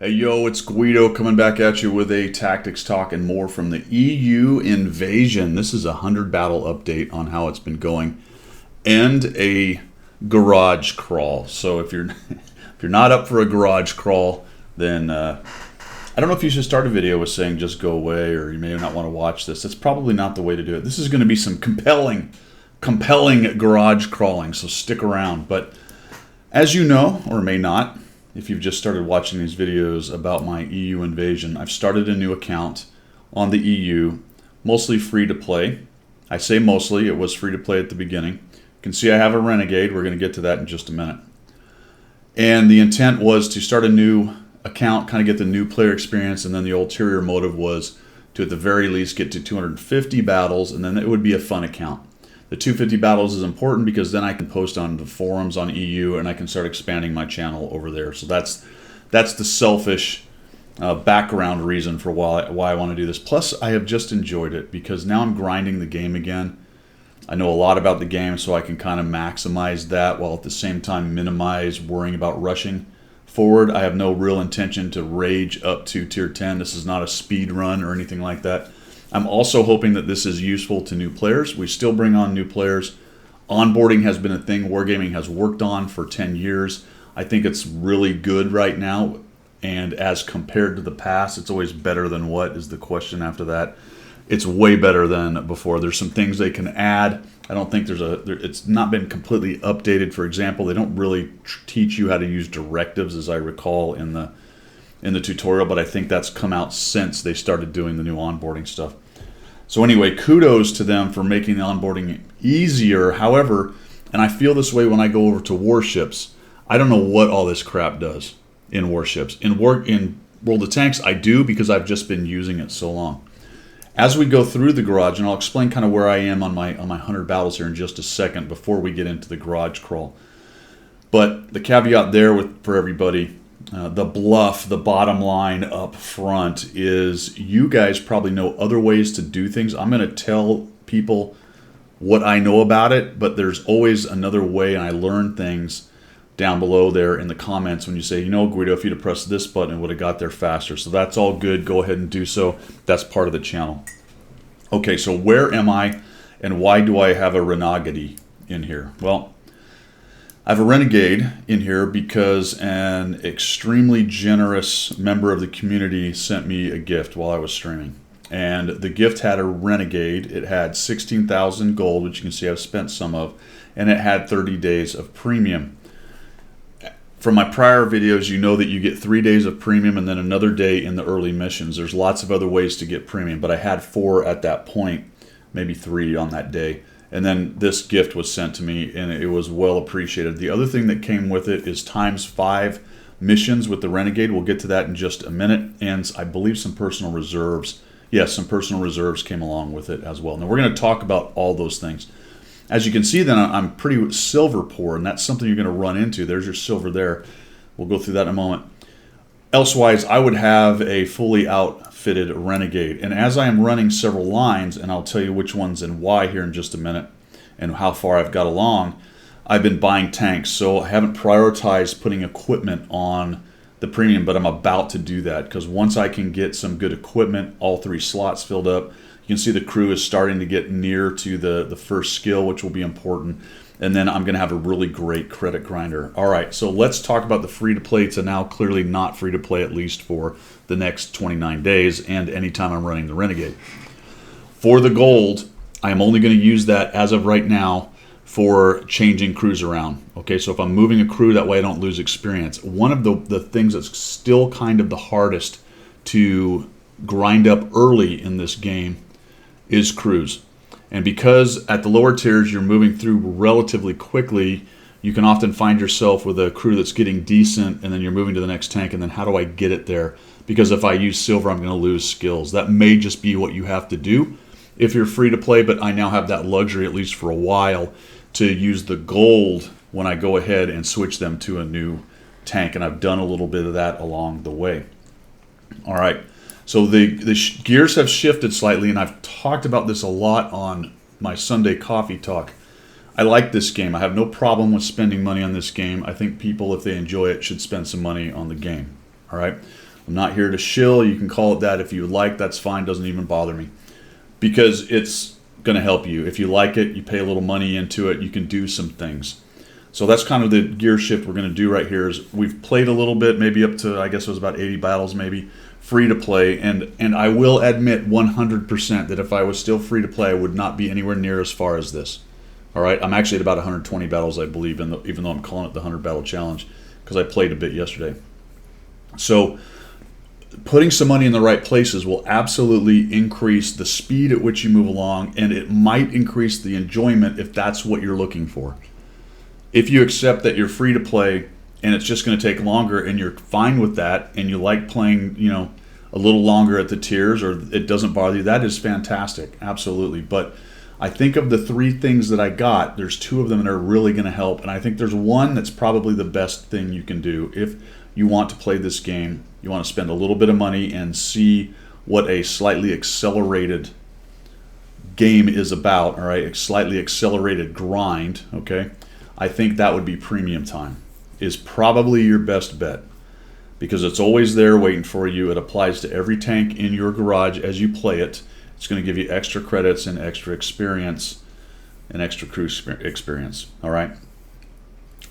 Hey yo, it's Guido coming back at you with a tactics talk and more from the EU invasion. This is a 100 battle update on how it's been going and a garage crawl. So if you're not up for a garage crawl, then I don't know if you should start a video with saying just go away, or you may not want to watch this. That's probably not the way to do it. This is going to be some compelling garage crawling, so stick around. But as you know, or may not, if you've just started watching these videos about my EU invasion, I've started a new account on the EU, mostly free to play. I say mostly, it was free to play at the beginning. You can see I have a Renegade. We're going to get to that in just a minute. And the intent was to start a new account, kind of get the new player experience, and then the ulterior motive was to at the very least get to 250 battles, and then it would be a fun account. The 250 battles is important because then I can post on the forums on EU and I can start expanding my channel over there. So that's the selfish background reason for why I want to do this. Plus, I have just enjoyed it because now I'm grinding the game again. I know a lot about the game, so I can kind of maximize that while at the same time minimize worrying about rushing forward. I have no real intention to rage up to tier 10. This is not a speed run or anything like that. I'm also hoping that this is useful to new players. We still bring on new players. Onboarding has been a thing Wargaming has worked on for 10 years. I think it's really good right now, and as compared to the past, it's always better than what is the question after that. It's way better than before. There's some things they can add. I don't think it's not been completely updated. For example, they don't really teach you how to use directives, as I recall in the tutorial, but I think that's come out since they started doing the new onboarding stuff. So anyway, kudos to them for making the onboarding easier. However, and I feel this way when I go over to warships, I don't know what all this crap does in warships. In World of Tanks, I do because I've just been using it so long. As we go through the garage, and I'll explain kind of where I am on my 100 battles here in just a second before we get into the garage crawl. But the caveat there for everybody, the bluff, the bottom line up front is you guys probably know other ways to do things. I'm going to tell people what I know about it, but there's always another way, and I learn things down below there in the comments when you say, you know, Guido, if you'd have pressed this button, it would have got there faster. So that's all good. Go ahead and do so. That's part of the channel. Okay, so where am I, and why do I have a Renegade in here? Well, I have a Renegade in here because an extremely generous member of the community sent me a gift while I was streaming. And the gift had a Renegade. It had 16,000 gold, which you can see I've spent some of, and it had 30 days of premium. From my prior videos, you know that you get 3 days of premium and then another day in the early missions. There's lots of other ways to get premium, but I had 4 at that point, maybe 3 on that day. And then this gift was sent to me, and it was well appreciated. The other thing that came with it is ×5 missions with the Renegade. We'll get to that in just a minute. And I believe some personal reserves. Yes, some personal reserves came along with it as well. Now, we're going to talk about all those things. As you can see, then, I'm pretty silver poor, and that's something you're going to run into. There's your silver there. We'll go through that in a moment. Elsewise, I would have a fully outfitted Renegade. And as I am running several lines, and I'll tell you which ones and why here in just a minute, and how far I've got along, I've been buying tanks. So I haven't prioritized putting equipment on the premium, but I'm about to do that because once I can get some good equipment, all 3 slots filled up, you can see the crew is starting to get near to the first skill, which will be important. And then I'm going to have a really great credit grinder. All right, so let's talk about the free-to-play to now clearly not free-to-play, at least for the next 29 days and anytime I'm running the Renegade. For the gold, I'm only going to use that as of right now for changing crews around. Okay, so if I'm moving a crew, that way I don't lose experience. One of the things that's still kind of the hardest to grind up early in this game is crews. And because at the lower tiers you're moving through relatively quickly, you can often find yourself with a crew that's getting decent and then you're moving to the next tank, and then how do I get it there? Because if I use silver, I'm going to lose skills. That may just be what you have to do if you're free to play, but I now have that luxury, at least for a while, to use the gold when I go ahead and switch them to a new tank, and I've done a little bit of that along the way. All right. So the gears have shifted slightly, and I've talked about this a lot on my Sunday coffee talk. I like this game. I have no problem with spending money on this game. I think people, if they enjoy it, should spend some money on the game. All right. I'm not here to shill. You can call it that if you would like. That's fine. Doesn't even bother me. Because it's going to help you. If you like it, you pay a little money into it, you can do some things. So that's kind of the gear shift we're going to do right here. Is we've played a little bit, maybe up to, I guess it was about 80 battles maybe, free to play. And I will admit 100% that if I was still free to play, I would not be anywhere near as far as this. All right, I'm actually at about 120 battles, I believe, even though I'm calling it the 100 battle challenge, because I played a bit yesterday. So putting some money in the right places will absolutely increase the speed at which you move along, and it might increase the enjoyment if that's what you're looking for. If you accept that you're free to play and it's just going to take longer and you're fine with that and you like playing, a little longer at the tiers, or it doesn't bother you, that is fantastic, absolutely. But I think of the 3 things that I got, there's 2 of them that are really going to help, and I think there's one that's probably the best thing you can do if you want to play this game. You want to spend a little bit of money and see what a slightly accelerated game is about, all right? A slightly accelerated grind, okay? I think that would be premium time, is probably your best bet, because it's always there waiting for you. It applies to every tank in your garage as you play it. It's going to give you extra credits and extra experience and extra crew experience, all right?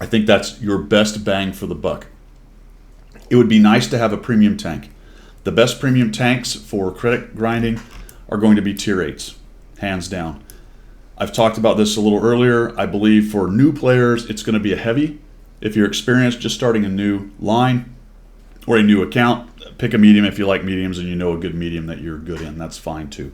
I think that's your best bang for the buck. It would be nice to have a premium tank. The best premium tanks for credit grinding are going to be tier 8s, hands down. I've talked about this a little earlier. I believe for new players, it's going to be a heavy. If you're experienced, just starting a new line or a new account, pick a medium if you like mediums and you know a good medium that you're good in. That's fine too.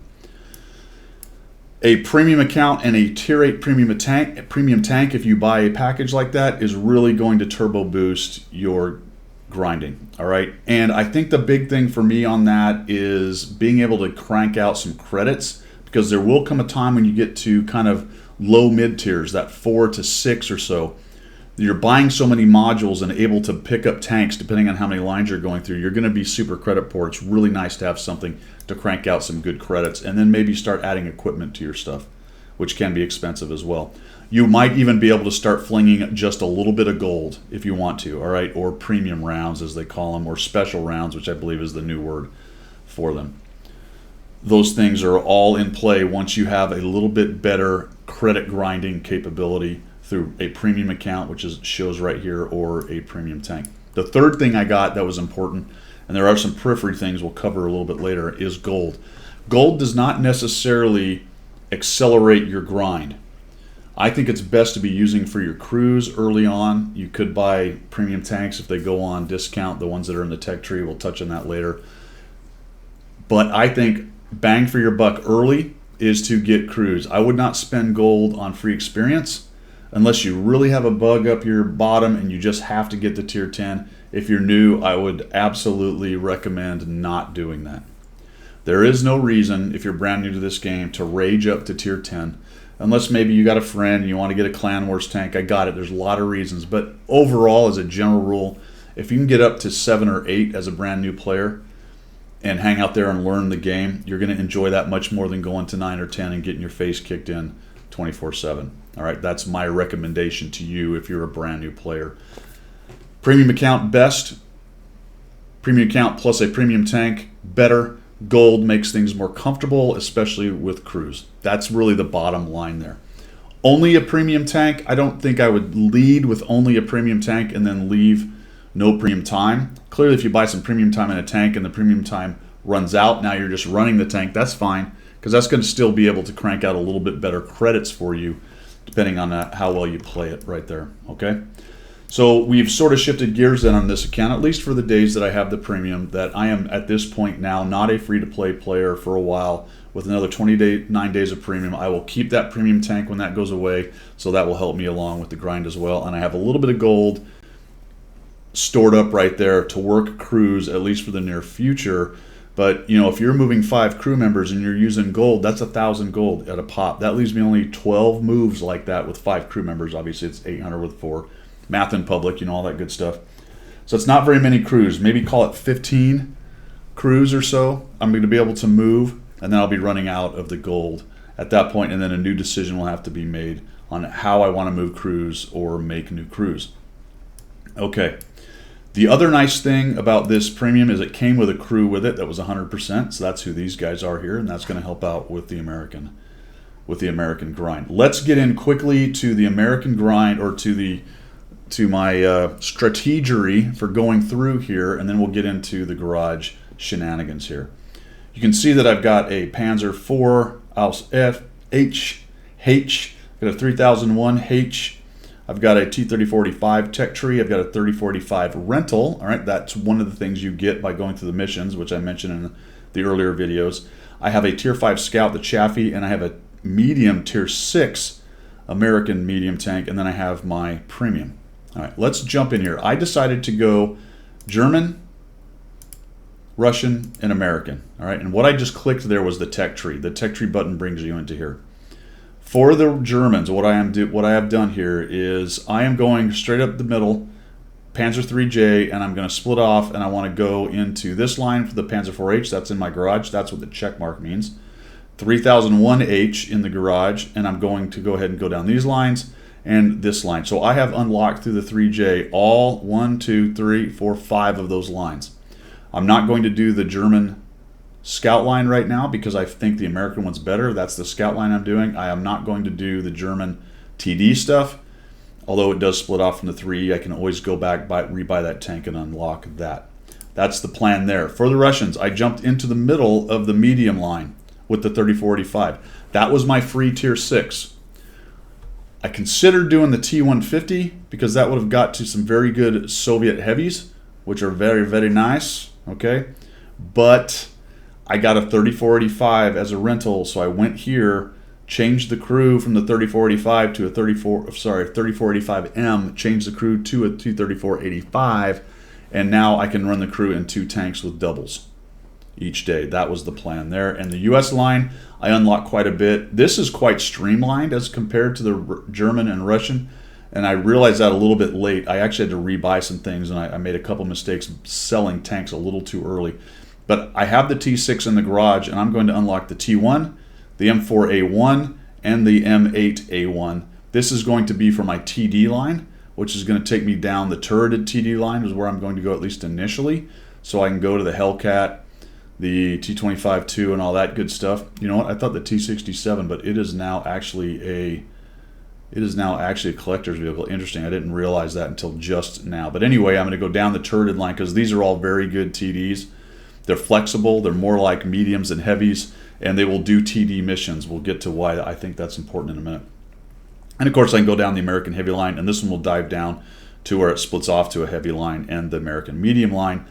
A premium account and a tier 8 premium tank, if you buy a package like that, is really going to turbo boost your grinding, all right? And I think the big thing for me on that is being able to crank out some credits, because there will come a time when you get to kind of low mid tiers, that 4 to 6 or so. You're buying so many modules and able to pick up tanks depending on how many lines you're going through. You're going to be super credit poor. It's really nice to have something to crank out some good credits, and then maybe start adding equipment to your stuff, which can be expensive as well. You might even be able to start flinging just a little bit of gold if you want to, all right? Or premium rounds, as they call them, or special rounds, which I believe is the new word for them. Those things are all in play once you have a little bit better credit grinding capability through a premium account, which shows right here, or a premium tank. The third thing I got that was important, and there are some periphery things we'll cover a little bit later, is gold. Gold does not necessarily accelerate your grind. I think it's best to be using for your crews early on. You could buy premium tanks if they go on discount, the ones that are in the tech tree. We'll touch on that later. But I think bang for your buck early is to get crews. I would not spend gold on free experience unless you really have a bug up your bottom and you just have to get to tier 10. If you're new, I would absolutely recommend not doing that. There is no reason, if you're brand new to this game, to rage up to tier 10. Unless maybe you got a friend and you want to get a Clan Wars tank. I got it. There's a lot of reasons. But overall, as a general rule, if you can get up to 7 or 8 as a brand new player and hang out there and learn the game, you're going to enjoy that much more than going to 9 or 10 and getting your face kicked in 24/7. All right, that's my recommendation to you if you're a brand new player. Premium account, best. Premium account plus a premium tank, better. Gold makes things more comfortable, especially with crews. That's really the bottom line there. Only a premium tank, I don't think I would lead with only a premium tank and then leave no premium time. Clearly, if you buy some premium time in a tank and the premium time runs out, now you're just running the tank, that's fine, because that's going to still be able to crank out a little bit better credits for you, depending on how well you play it right there, okay? So we've sort of shifted gears then on this account, at least for the days that I have the premium, that I am at this point now not a free-to-play player for a while. With another 29 days of premium, I will keep that premium tank when that goes away, so that will help me along with the grind as well. And I have a little bit of gold stored up right there to work crews, at least for the near future. But, if you're moving 5 crew members and you're using gold, that's 1,000 gold at a pop. That leaves me only 12 moves like that with 5 crew members. Obviously, it's 800 with 4. Math in public, all that good stuff. So it's not very many crews. Maybe call it 15 crews or so. I'm going to be able to move, and then I'll be running out of the gold at that point, and then a new decision will have to be made on how I want to move crews or make new crews. Okay, The other nice thing about this premium is it came with a crew with it that was 100%. So that's who these guys are here, and that's going to help out with the American grind. Let's get in quickly to the American grind, or to my strategery for going through here, and then we'll get into the garage shenanigans here. You can see that I've got a Panzer IV Aus F H, got a 3001 H. I've got a T-3045 Tech Tree. I've got a 3045 rental. All right, that's one of the things you get by going through the missions, which I mentioned in the earlier videos. I have a Tier 5 Scout, the Chaffee, and I have a medium Tier 6 American medium tank, and then I have my premium. All right, let's jump in here. I decided to go German, Russian, and American. All right, and what I just clicked there was the Tech Tree. The Tech Tree button brings you into here. For the Germans, what I have done here is I am going straight up the middle, Panzer IIIJ, and I'm going to split off, and I want to go into this line for the Panzer IVH. That's in my garage. That's what the check mark means. 3001H in the garage, and I'm going to go ahead and go down these lines and this line. So I have unlocked through the 3J all 1, 2, 3, 4, 5 of those lines. I'm not going to do the German Scout line right now because I think the American one's better. That's the Scout line I'm doing. I am not going to do the German TD stuff, although it does split off from the 3E. I can always go back, rebuy that tank and unlock that. That's the plan there. For the Russians, I jumped into the middle of the medium line with the 3045. That was my free Tier 6. I considered doing the T150 because that would have got to some very good Soviet heavies, which are very, very nice, okay? But I got a 3485 as a rental, so I went here, changed the crew from the 3485 to a 3485M, changed the crew to a 23485, and now I can run the crew in 2 tanks with doubles each day. That was the plan there. And the US line, I unlocked quite a bit. This is quite streamlined as compared to the German and Russian, and I realized that a little bit late. I actually had to rebuy some things, and I made a couple mistakes selling tanks a little too early. But I have the T6 in the garage, and I'm going to unlock the T1, the M4A1, and the M8A1. This is going to be for my TD line, which is going to take me down the turreted TD line, is where I'm going to go at least initially, so I can go to the Hellcat, the T25-2, and all that good stuff. You know what? I thought the T67, but it is now actually a collector's vehicle. Interesting. I didn't realize that until just now. But anyway, I'm going to go down the turreted line because these are all very good TDs. They're flexible. They're more like mediums than heavies, and they will do TD missions. We'll get to why I think that's important in a minute. And of course, I can go down the American heavy line, and this one will dive down to where it splits off to a heavy line and the American medium line.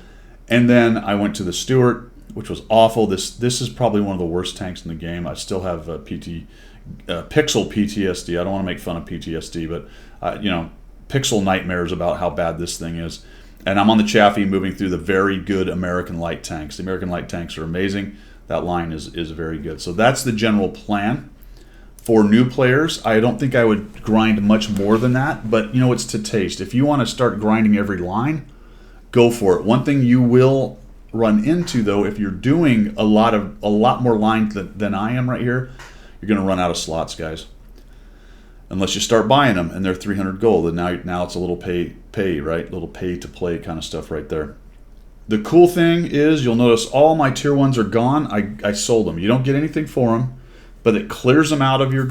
And then I went to the Stewart, which was awful. This is probably one of the worst tanks in the game. I still have pixel PTSD. I don't want to make fun of PTSD, but pixel nightmares about how bad this thing is. And I'm on the Chaffee moving through the very good American light tanks. The American light tanks are amazing. That line is very good. So that's the general plan. For new players, I don't think I would grind much more than that, but it's to taste. If you want to start grinding every line, go for it. One thing you will run into, though, if you're doing a lot more lines than I am right here, you're going to run out of slots, guys. Unless you start buying them, and they're 300 gold, and now it's a little pay, right? A little pay to play kind of stuff right there. The cool thing is, you'll notice all my tier 1s are gone. I sold them. You don't get anything for them, but it clears them out of your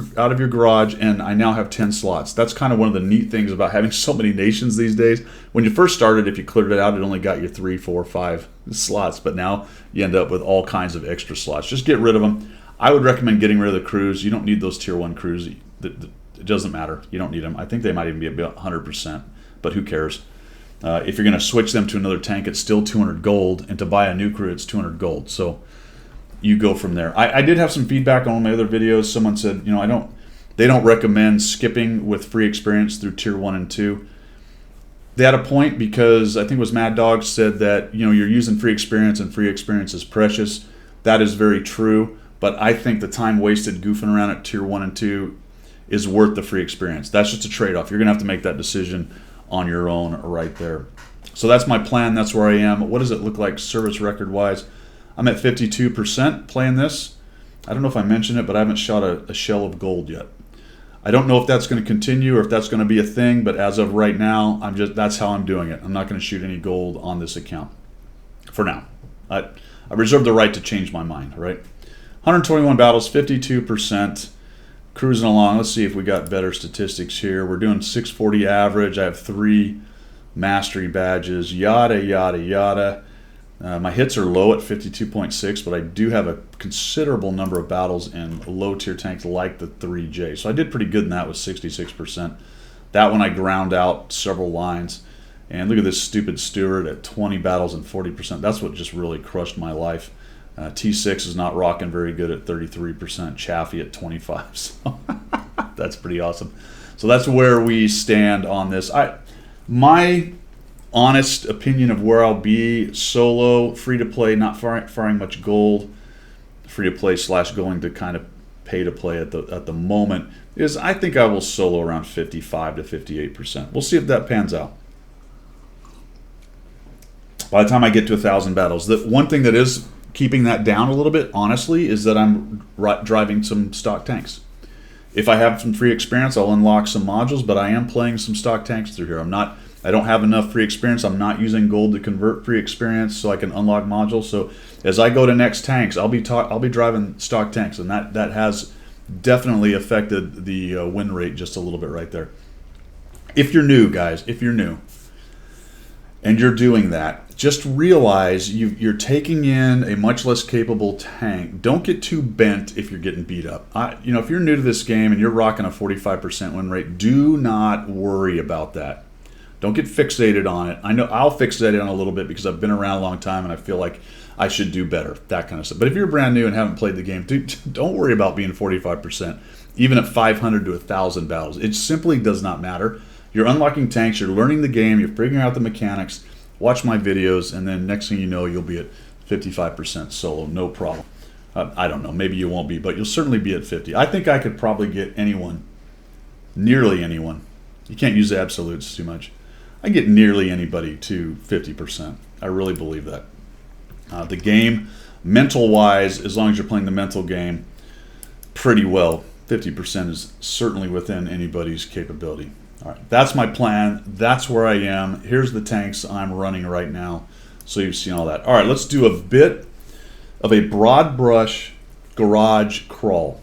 garage, and I now have 10 slots. That's kind of one of the neat things about having so many nations these days. When you first started, if you cleared it out, it only got you 3, 4, 5 slots, but now you end up with all kinds of extra slots. Just get rid of them. I would recommend getting rid of the crews. You don't need those tier 1 crews. It doesn't matter. You don't need them. I think they might even be about 100%, but who cares? If you're going to switch them to another tank, it's still 200 gold, and to buy a new crew, it's 200 gold. So you go from there. I did have some feedback on one of my other videos. Someone said, they don't recommend skipping with free experience through tier 1 and 2. They had a point, because I think it was Mad Dog said that you're using free experience, and free experience is precious. That is very true, but I think the time wasted goofing around at tier 1 and 2 is worth the free experience. That's just a trade-off. You're going to have to make that decision on your own right there. So that's my plan. That's where I am. What does it look like service record-wise? I'm at 52% playing this. I don't know if I mentioned it, but I haven't shot a shell of gold yet. I don't know if that's going to continue or if that's going to be a thing, but as of right now, that's how I'm doing it. I'm not going to shoot any gold on this account for now. I reserve the right to change my mind, right? 121 battles, 52%. Cruising along. Let's see if we got better statistics here. We're doing 640 average. I have 3 mastery badges, yada, yada, yada. My hits are low at 52.6, but I do have a considerable number of battles in low-tier tanks like the 3J. So I did pretty good in that with 66%. That one I ground out several lines. And look at this stupid Stewart at 20 battles and 40%. That's what just really crushed my life. T6 is not rocking very good at 33%. Chaffee at 25. So that's pretty awesome. So that's where we stand on this. My honest opinion of where I'll be solo, free to play, not firing much gold, free to play / going to kind of pay to play at the moment, is I think I will solo around 55 to 58%. We'll see if that pans out. By the time I get to 1,000 battles, the one thing that is keeping that down a little bit, honestly, is that I'm driving some stock tanks. If I have some free experience, I'll unlock some modules, but I am playing some stock tanks through here. I don't have enough free experience. I'm not using gold to convert free experience so I can unlock modules. So as I go to next tanks, I'll be driving stock tanks, and that has definitely affected the win rate just a little bit right there. If you're new, guys, and you're doing that, just realize you're taking in a much less capable tank. Don't get too bent if you're getting beat up. If you're new to this game and you're rocking a 45% win rate, do not worry about that. Don't get fixated on it. I know I'll fixate on it a little bit because I've been around a long time and I feel like I should do better, that kind of stuff. But if you're brand new and haven't played the game, don't worry about being 45%, even at 500 to 1,000 battles. It simply does not matter. You're unlocking tanks, you're learning the game, you're figuring out the mechanics. Watch my videos, and then next thing you know, you'll be at 55% solo, no problem. I don't know, maybe you won't be, but you'll certainly be at 50. I think I could probably get anyone, nearly anyone. You can't use the absolutes too much. I can get nearly anybody to 50%. I really believe that. The game, mental-wise, as long as you're playing the mental game pretty well, 50% is certainly within anybody's capability. All right, that's my plan. That's where I am. Here's the tanks I'm running right now, so you've seen all that. All right, let's do a bit of a broad brush garage crawl.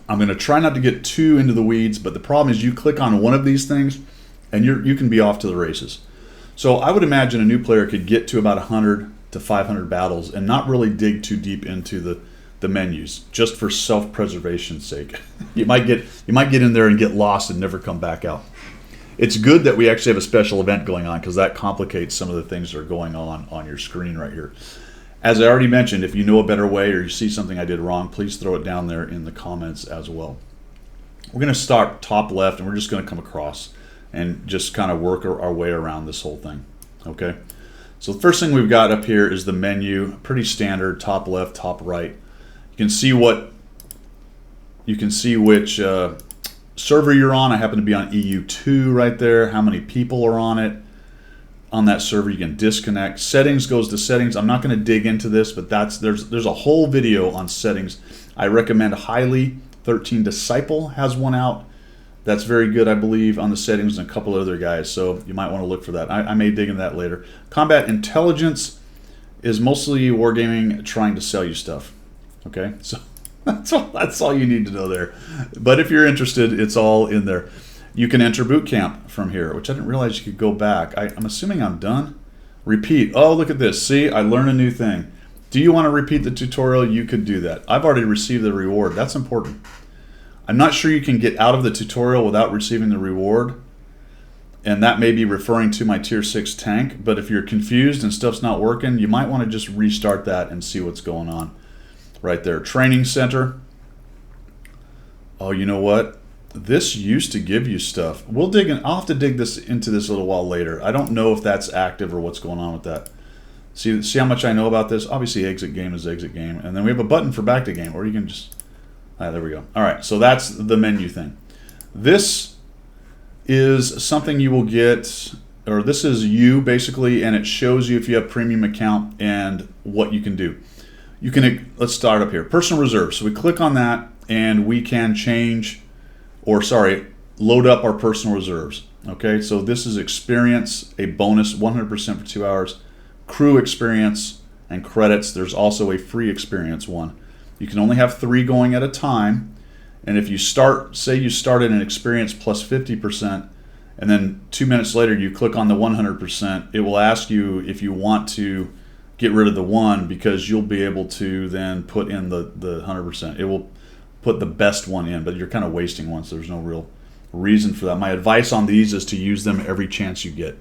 I'm going to try not to get too into the weeds, but the problem is you click on one of these things, and you can be off to the races. So I would imagine a new player could get to about 100 to 500 battles and not really dig too deep into the menus, just for self-preservation's sake. You might get in there and get lost and never come back out. It's good that we actually have a special event going on because that complicates some of the things that are going on your screen right here. As I already mentioned, if you know a better way or you see something I did wrong, please throw it down there in the comments as well. We're going to start top left and we're just going to come across and just kind of work our way around this whole thing. Okay? So the first thing we've got up here is the menu, pretty standard, top left, top right. You can see which server you're on. I happen to be on EU2 right there. How many people are on it? On that server, you can disconnect. Settings goes to settings. I'm not going to dig into this, but there's a whole video on settings. I recommend highly. 13 Disciple has one out. That's very good, I believe, on the settings, and a couple other guys. So you might want to look for that. I may dig into that later. Combat intelligence is mostly wargaming trying to sell you stuff. Okay, so that's all you need to know there. But if you're interested, it's all in there. You can enter boot camp from here, which I didn't realize you could go back. I'm assuming I'm done. Repeat. Oh, look at this. See, I learned a new thing. Do you want to repeat the tutorial? You could do that. I've already received the reward. That's important. I'm not sure you can get out of the tutorial without receiving the reward. And that may be referring to my tier 6 tank. But if you're confused and stuff's not working, you might want to just restart that and see what's going on. Right there, training center. Oh, you know what? This used to give you stuff. I'll have to dig into this a little while later. I don't know if that's active or what's going on with that. See how much I know about this? Obviously, exit game is exit game. And then we have a button for back to game, or you can just... there we go. All right, so that's the menu thing. This is something you will get, or this is you, basically, and it shows you if you have premium account and what you can do. Let's start up here. Personal reserve. So we click on that and we can change or sorry, load up our personal reserves. Okay, so this is experience, a bonus 100% for 2 hours, crew experience, and credits. There's also a free experience one. You can only have 3 going at a time, and if you start, say you started an experience plus 50%, and then 2 minutes later you click on the 100%, it will ask you if you want to get rid of the 1, because you'll be able to then put in the 100%. It will put the best one in, but you're kind of wasting one, so there's no real reason for that. My advice on these is to use them every chance you get.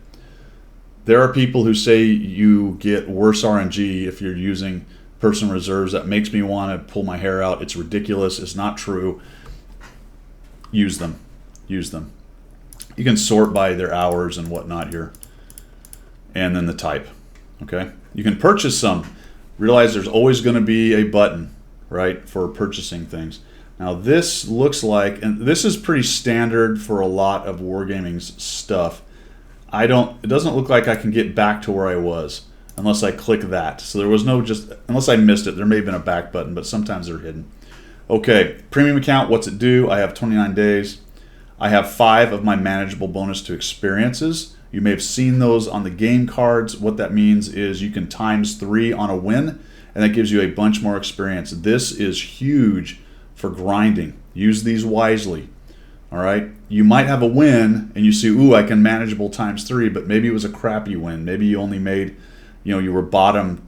There are people who say you get worse RNG if you're using personal reserves. That makes me want to pull my hair out. It's ridiculous. It's not true. Use them. Use them. You can sort by their hours and whatnot here, and then the type. Okay. You can purchase some. Realize there's always going to be a button, right, for purchasing things. Now this looks like, and this is pretty standard for a lot of Wargaming's stuff. It doesn't look like I can get back to where I was unless I click that. So there was no unless I missed it, there may have been a back button, but sometimes they're hidden. Okay, premium account, what's it do? I have 29 days. I have 5 of my manageable bonus to experiences. You may have seen those on the game cards. What that means is you can times 3 on a win, and that gives you a bunch more experience. This is huge for grinding. Use these wisely. All right. You might have a win and you see, ooh, I can manageable times 3, but maybe it was a crappy win. Maybe you only made, you were bottom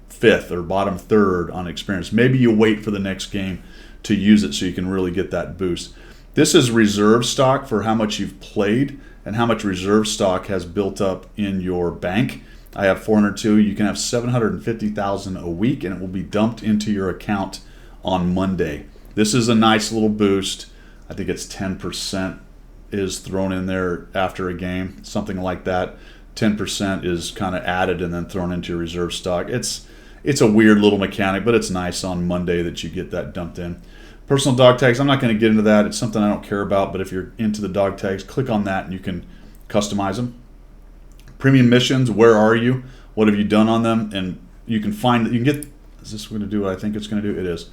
5th or bottom 3rd on experience. Maybe you wait for the next game to use it so you can really get that boost. This is reserve stock for how much you've played and how much reserve stock has built up in your bank. I have 402. You can have 750,000 a week, and it will be dumped into your account on Monday. This is a nice little boost. I think it's 10% is thrown in there after a game, something like that. 10% is kind of added and then thrown into your reserve stock. It's a weird little mechanic, but it's nice on Monday that you get that dumped in. Personal dog tags, I'm not going to get into that. It's something I don't care about, but if you're into the dog tags, click on that and you can customize them. Premium missions, where are you? What have you done on them? And you can find, you can get, is this going to do what I think it's going to do? It is.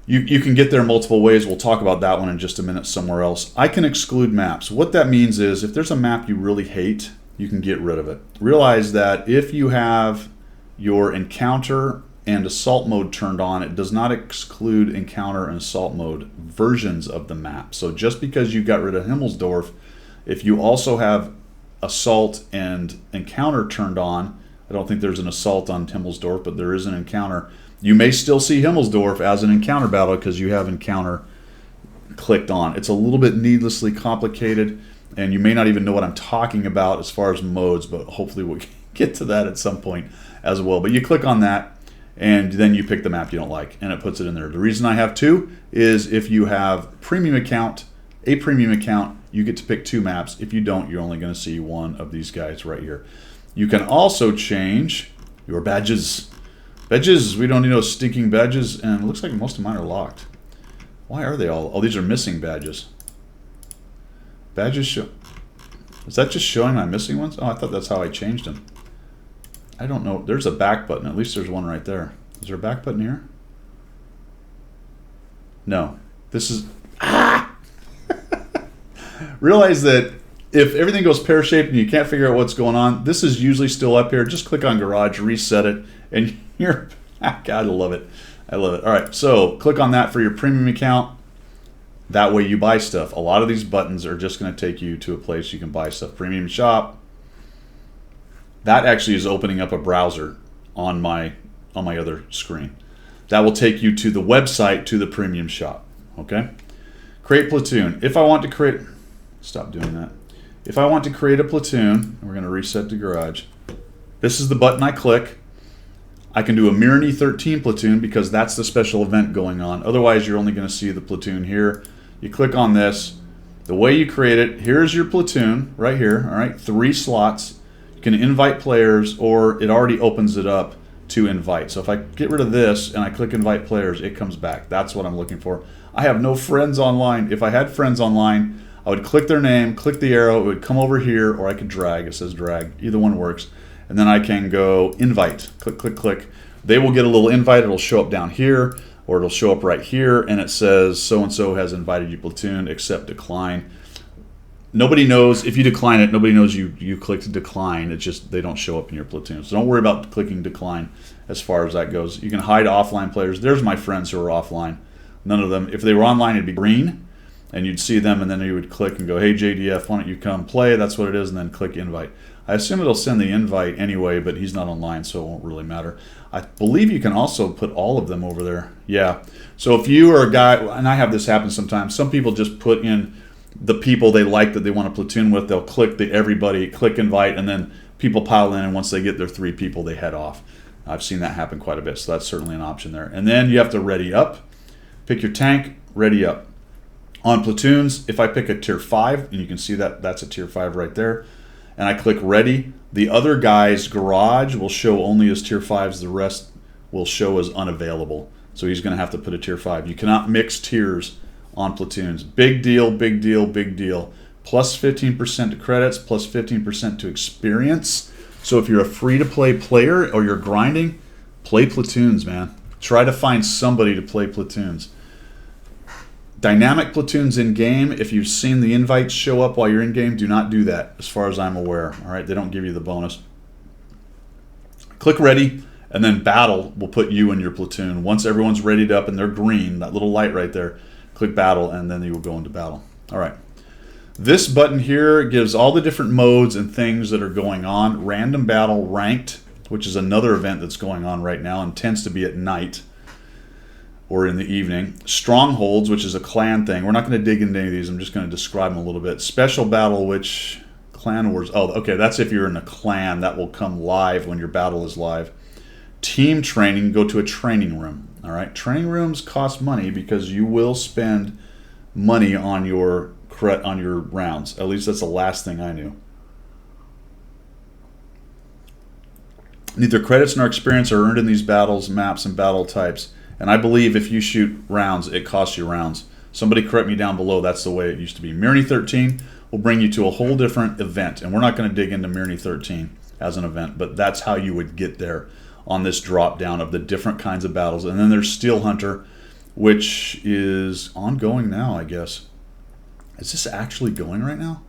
You can get there multiple ways. We'll talk about that one in just a minute somewhere else. I can exclude maps. What that means is if there's a map you really hate, you can get rid of it. Realize that if you have your encounter and assault mode turned on, it does not exclude encounter and assault mode versions of the map. So just because you got rid of Himmelsdorf, if you also have assault and encounter turned on, I don't think there's an assault on Himmelsdorf, but there is an encounter. You may still see Himmelsdorf as an encounter battle because you have encounter clicked on. It's a little bit needlessly complicated, and you may not even know what I'm talking about as far as modes, but hopefully we'll get to that at some point as well. But you click on that, and then you pick the map you don't like, and it puts it in there. The reason I have 2 is if you have a premium account, you get to pick 2 maps. If you don't, you're only going to see one of these guys right here. You can also change your badges. Badges, we don't need no stinking badges, and it looks like most of mine are locked. Why are they all? Oh, these are missing badges. Badges show. Is that just showing my missing ones? Oh, I thought that's how I changed them. I don't know. There's a back button. At least there's one right there. Is there a back button here? No. This is... Ah! Realize that if everything goes pear-shaped and you can't figure out what's going on, this is usually still up here. Just click on Garage, reset it, and you're... God, I love it. I love it. All right, so click on that for your premium account. That way you buy stuff. A lot of these buttons are just going to take you to a place you can buy stuff. Premium shop. That actually is opening up a browser on my other screen. That will take you to the website, to the premium shop. Okay? Create platoon. If I want to create... Stop doing that. If I want to create a platoon, we're going to reset to Garage. This is the button I click. I can do a Mirny 13 platoon because that's the special event going on. Otherwise, you're only going to see the platoon here. You click on this. The way you create it, here's your platoon right here. All right, 3 slots. You can invite players, or it already opens it up to invite. So if I get rid of this and I click invite players, it comes back. That's what I'm looking for. I have no friends online. If I had friends online, I would click their name, click the arrow, it would come over here, or I could drag. It says drag. Either one works. And then I can go invite. Click, click, click. They will get a little invite. It'll show up down here. or it'll show up right here and it says so-and-so has invited you platoon, accept, decline. Nobody knows, if you decline it, nobody knows you clicked decline. It's just they don't show up in your platoon. So don't worry about clicking decline as far as that goes. You can hide offline players. There's my friends who are offline. None of them, if they were online, it'd be green, and you'd see them, and then you would click and go, hey, JDF, why don't you come play? That's what it is, and then click invite. I assume it'll send the invite anyway, but he's not online, so it won't really matter. I believe you can also put all of them over there. Yeah. So if you are a guy, and I have this happen sometimes, some people just put in the people they like that they want to platoon with. They'll click the everybody, click invite, and then people pile in, and once they get their 3 people, they head off. I've seen that happen quite a bit, so that's certainly an option there. And then you have to ready up. Pick your tank, ready up. On platoons, if I pick a tier 5, and you can see that that's a tier 5 right there, and I click ready, the other guy's garage will show only as tier 5s, the rest will show as unavailable. So he's going to have to put a tier 5. You cannot mix tiers on platoons. Big deal, big deal, big deal. Plus 15% to credits, plus 15% to experience. So if you're a free-to-play player or you're grinding, play platoons, man. Try to find somebody to play platoons. Dynamic platoons in game, if you've seen the invites show up while you're in game, do not do that as far as I'm aware. All right, they don't give you the bonus. Click ready, and then battle will put you in your platoon. Once everyone's readied up and they're green, that little light right there, click battle, and then you will go into battle. All right. This button here gives all the different modes and things that are going on. Random battle, ranked, which is another event that's going on right now and tends to be at night or in the evening. Strongholds, which is a clan thing. We're not going to dig into any of these. I'm just going to describe them a little bit. Special battle, which clan wars. Oh, okay, that's if you're in a clan. That will come live when your battle is live. Team training, go to a training room. All right, training rooms cost money because you will spend money on your rounds. At least that's the last thing I knew. Neither credits nor experience are earned in these battles, maps, and battle types. And I believe if you shoot rounds, it costs you rounds. Somebody correct me down below. That's the way it used to be. Myrni 13 will bring you to a whole different event. And we're not going to dig into Myrni 13 as an event, but that's how you would get there on this drop down of the different kinds of battles. And then there's Steel Hunter, which is ongoing now, I guess. Is this actually going right now?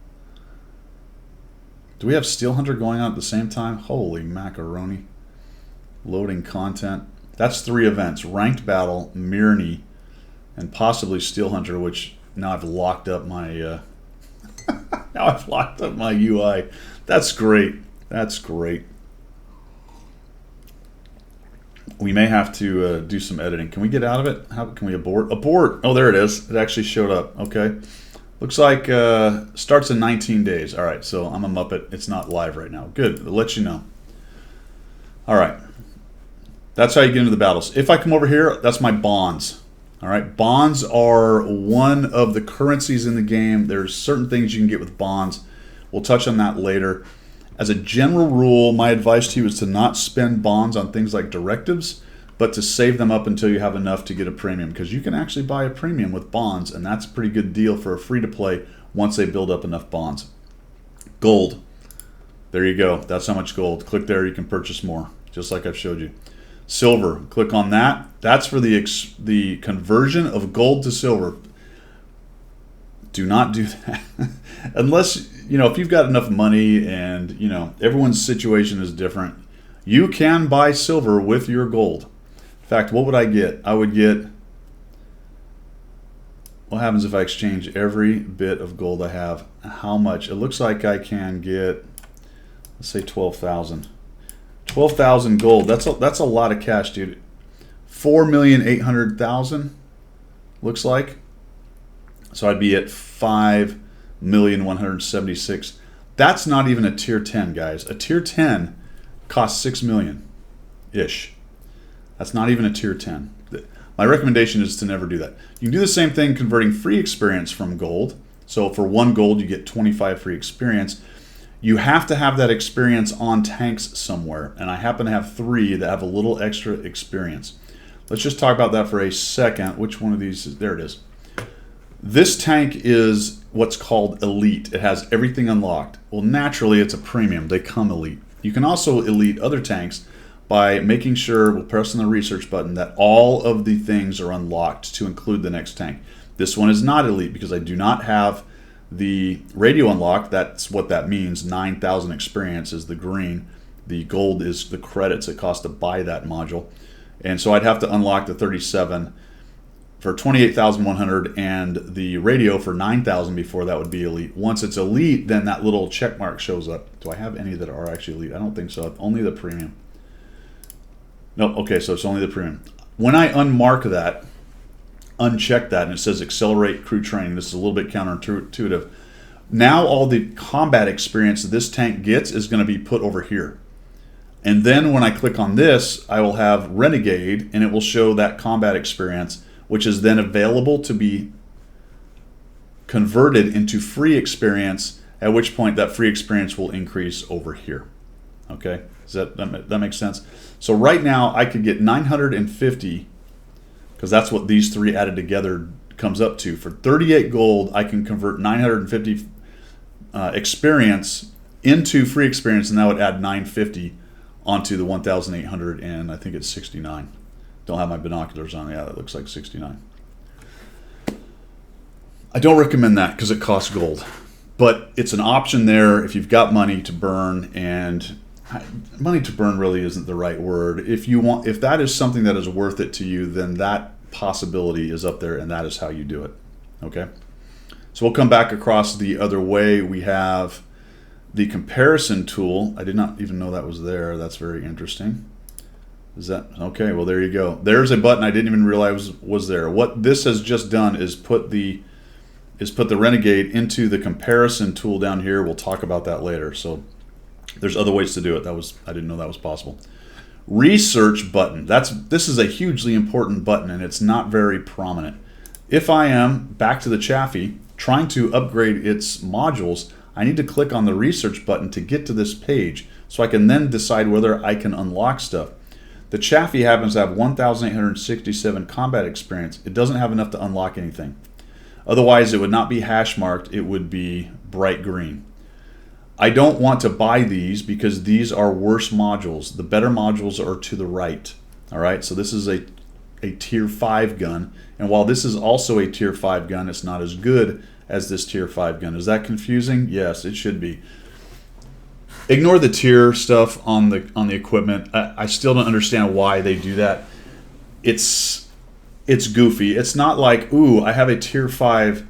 Do we have Steel Hunter going on at the same time? Holy macaroni. Loading content. That's 3 events. Ranked Battle, Myrni, and possibly Steel Hunter, which now I've locked up my UI. That's great. That's great. We may have to do some editing. Can we get out of it? How can we abort? Abort! Oh, there it is. It actually showed up. Okay. Looks like starts in 19 days. All right, so I'm a Muppet. It's not live right now. Good. I'll let you know. All right. That's how you get into the battles. If I come over here, that's my bonds. All right. Bonds are one of the currencies in the game. There's certain things you can get with bonds. We'll touch on that later. As a general rule, my advice to you is to not spend bonds on things like directives, but to save them up until you have enough to get a premium, because you can actually buy a premium with bonds, and that's a pretty good deal for a free-to-play once they build up enough bonds. Gold. There you go. That's how much gold. Click there. You can purchase more, just like I've showed you. Silver. Click on that. That's for the conversion of gold to silver. Do not do that. Unless, if you've got enough money and, everyone's situation is different, you can buy silver with your gold. In fact, what would I get? I would get, what happens if I exchange every bit of gold I have? How much? It looks like I can get, let's say 12,000. 12,000 gold. That's a lot of cash, dude. 4,800,000 looks like. So I'd be at 5,176,000. That's not even a tier 10, guys. A tier 10 costs 6 million-ish. That's not even a tier 10. My recommendation is to never do that. You can do the same thing converting free experience from gold. So for 1 gold, you get 25 free experience. You have to have that experience on tanks somewhere. And I happen to have 3 that have a little extra experience. Let's just talk about that for a second. Which one of these is, there it is. This tank is what's called elite. It has everything unlocked. Well, naturally, it's a premium. They come elite. You can also elite other tanks, by making sure, we'll press on the research button, that all of the things are unlocked to include the next tank. This one is not elite because I do not have the radio unlocked. That's what that means. 9,000 experience is the green. The gold is the credits it costs to buy that module. And so I'd have to unlock the 37 for 28,100 and the radio for 9,000 before that would be elite. Once it's elite, then that little check mark shows up. Do I have any that are actually elite? I don't think so. Only the premium. No, okay, so it's only the premium. When I unmark that, uncheck that, and it says accelerate crew training, this is a little bit counterintuitive. Now all the combat experience this tank gets is going to be put over here. And then when I click on this, I will have Renegade, and it will show that combat experience, which is then available to be converted into free experience, at which point that free experience will increase over here. Okay, does that make sense? So right now I could get 950, because that's what these three added together comes up to. For 38 gold, I can convert 950 experience into free experience, and that would add 950 onto the 1,800, and I think it's 69. Don't have my binoculars on. Yeah, that looks like 69. I don't recommend that because it costs gold, but it's an option there if you've got money to burn, and money to burn really isn't the right word. If that is something that is worth it to you, then that possibility is up there, and that is how you do it. Okay, so we'll come back across the other way. We have the comparison tool. I did not even know that was there. That's very interesting. Is that okay? Well, there you go. There's a button I didn't even realize was there. What this has just done is put the Renegade into the comparison tool down here. We'll talk about that later. So there's other ways to do it. I didn't know that was possible. Research button. This is a hugely important button, and it's not very prominent. If I am back to the Chaffee trying to upgrade its modules, I need to click on the research button to get to this page so I can then decide whether I can unlock stuff. The Chaffee happens to have 1,867 combat experience. It doesn't have enough to unlock anything. Otherwise, it would not be hash marked. It would be bright green. I don't want to buy these because these are worse modules. The better modules are to the right. All right, so this is a tier 5 gun. And while this is also a tier 5 gun, it's not as good as this tier 5 gun. Is that confusing? Yes, it should be. Ignore the tier stuff on the equipment. I still don't understand why they do that. It's goofy. It's not like, ooh, I have a tier 5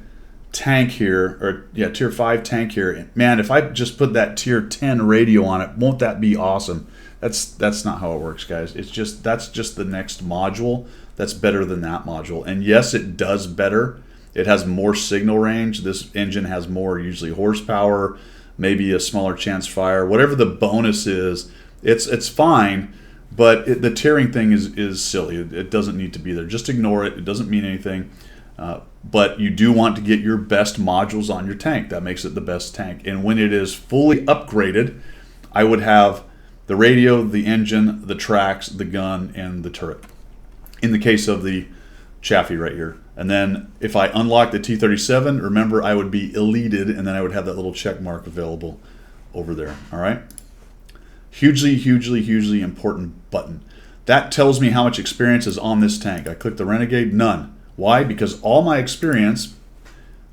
tank here, or yeah, tier 5 tank here. Man, if I just put that tier 10 radio on it, won't that be awesome? That's not how it works, guys. That's just the next module that's better than that module. And yes, it does better. It has more signal range. This engine has more usually horsepower, maybe a smaller chance fire, whatever the bonus is. It's fine, but the tiering thing is silly. It doesn't need to be there. Just ignore it. It doesn't mean anything. But you do want to get your best modules on your tank. That makes it the best tank. And when it is fully upgraded, I would have the radio, the engine, the tracks, the gun, and the turret. In the case of the Chaffee right here. And then if I unlock the T-37, remember I would be elated, and then I would have that little check mark available over there. All right? Hugely, hugely, hugely important button. That tells me how much experience is on this tank. I click the Renegade, none. Why? Because all my experience,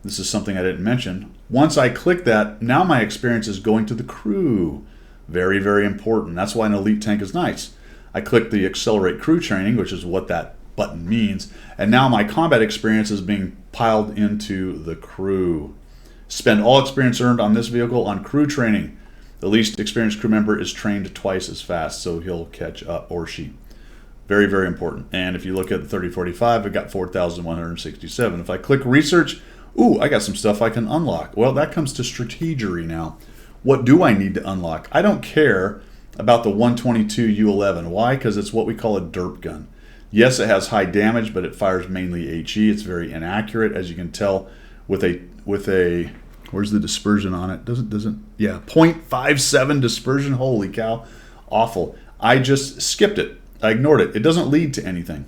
this is something I didn't mention, once I click that, now my experience is going to the crew. Very, very important. That's why an elite tank is nice. I click the accelerate crew training, which is what that button means, and now my combat experience is being piled into the crew. Spend all experience earned on this vehicle on crew training. The least experienced crew member is trained twice as fast, so he'll catch up, or she. Very, very important. And if you look at the 3045, I've got 4,167. If I click research, ooh, I got some stuff I can unlock. Well, that comes to strategery now. What do I need to unlock? I don't care about the 122 U11. Why? Because it's what we call a derp gun. Yes, it has high damage, but it fires mainly HE. It's very inaccurate, as you can tell with a where's the dispersion on it? Yeah, 0.57 dispersion. Holy cow, awful. I just skipped it. I ignored it. It doesn't lead to anything.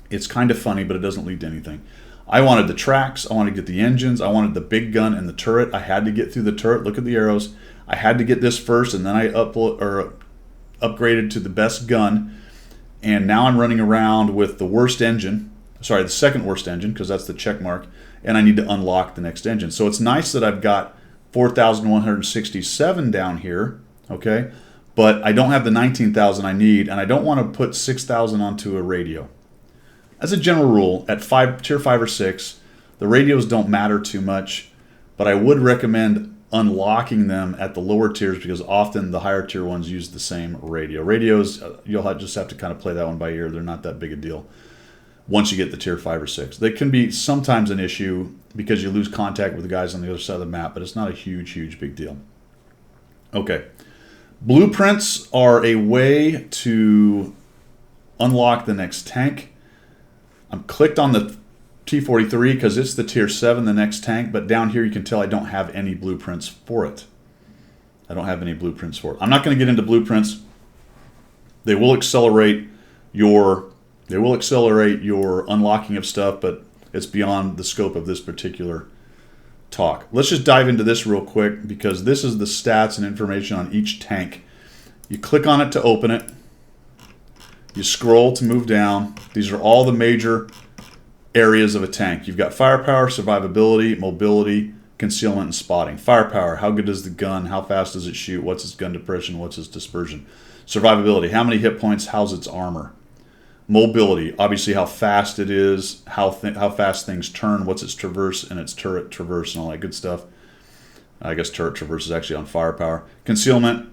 It's kind of funny, but it doesn't lead to anything. I wanted the tracks. I wanted to get the engines. I wanted the big gun and the turret. I had to get through the turret. Look at the arrows. I had to get this first, and then I upgraded to the best gun, and now I'm running around with the worst engine. Sorry, the second worst engine, because that's the check mark, and I need to unlock the next engine. So it's nice that I've got 4,167 down here, okay? But I don't have the 19,000 I need, and I don't want to put 6,000 onto a radio. As a general rule, at tier 5 or 6, the radios don't matter too much, but I would recommend unlocking them at the lower tiers because often the higher tier ones use the same radio. Radios, you'll just have to kind of play that one by ear. They're not that big a deal once you get the tier 5 or 6. They can be sometimes an issue because you lose contact with the guys on the other side of the map, but it's not a huge big deal. Okay. Blueprints are a way to unlock the next tank. I'm clicked on the T-43 because it's the tier 7, the next tank, but down here you can tell I don't have any blueprints for it. I don't have any blueprints for it. I'm not going to get into blueprints. They will accelerate your unlocking of stuff, but it's beyond the scope of this particular talk. Let's just dive into this real quick because this is the stats and information on each tank. You click on it to open it. You scroll to move down. These are all the major areas of a tank. You've got firepower, survivability, mobility, concealment, and spotting. Firepower, how good is the gun? How fast does it shoot? What's its gun depression? What's its dispersion? Survivability, how many hit points? How's its armor? Mobility, obviously how fast it is, how fast things turn, what's its traverse and its turret traverse and all that good stuff. I guess turret traverse is actually on firepower. Concealment,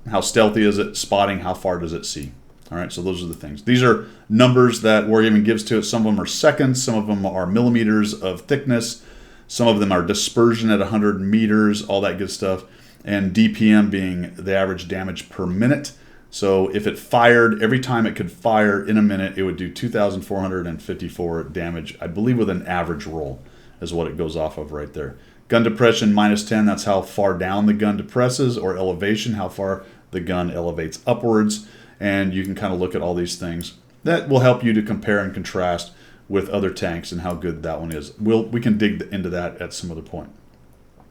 how stealthy is it? Spotting, how far does it see? All right, so those are the things. These are numbers that Wargaming gives to it. Some of them are seconds, some of them are millimeters of thickness, some of them are dispersion at 100 meters, all that good stuff, and DPM being the average damage per minute. So if it fired, every time it could fire in a minute, it would do 2,454 damage, I believe with an average roll is what it goes off of right there. Gun depression -10, that's how far down the gun depresses, or elevation, how far the gun elevates upwards. And you can kind of look at all these things. That will help you to compare and contrast with other tanks and how good that one is. We can dig into that at some other point.